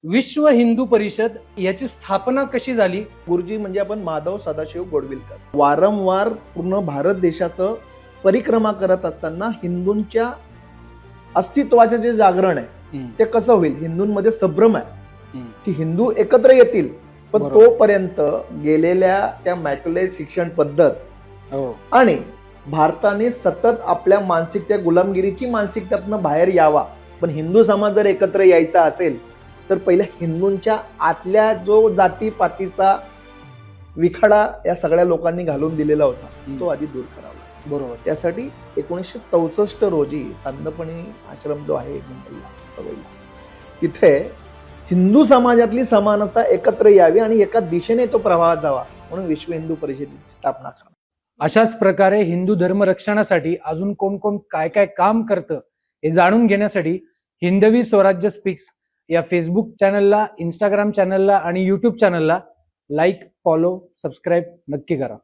विश्व हिंदू परिषद याची स्थापना कशी झाली? गुरुजी म्हणजे आपण माधव सदाशिव गोडविलकर. वारंवार पूर्ण भारत देशाचं परिक्रमा करत असताना हिंदूंच्या अस्तित्वाचे जे जागरण आहे ते कसं होईल, हिंदूंमध्ये संभ्रम आहे की हिंदू एकत्र येतील, पण बरोबर. तोपर्यंत गेलेल्या त्या मॅक्युलेट शिक्षण पद्धत आणि भारताने सतत आपल्या मानसिकता, गुलामगिरीची मानसिकतेतनं बाहेर यावा. पण हिंदू समाज जर एकत्र यायचा असेल तर पहिल्या हिंदूंच्या आतल्या जो जातीपातीचा विखडा या सगळ्या लोकांनी घालून दिलेला होता तो आधी दूर करावा. बरोबर. त्यासाठी 1964 रोजी सांदपणी आश्रम जो आहे मुंबईला, तिथे हिंदू समाजातली समानता एकत्र यावी आणि एका दिशेने तो प्रवाह जावा म्हणून विश्व हिंदू परिषदेची स्थापना करा. अशाच प्रकारे हिंदू धर्म रक्षणासाठी अजून कोण कोण काय काय काम करतं हे जाणून घेण्यासाठी हिंदवी स्वराज्य स्पीक्स या फेसबुक चॅनलला, इंस्टाग्राम चॅनलला आणि यूट्यूब चॅनलला लाईक, फॉलो, सबस्क्राईब नक्की करा.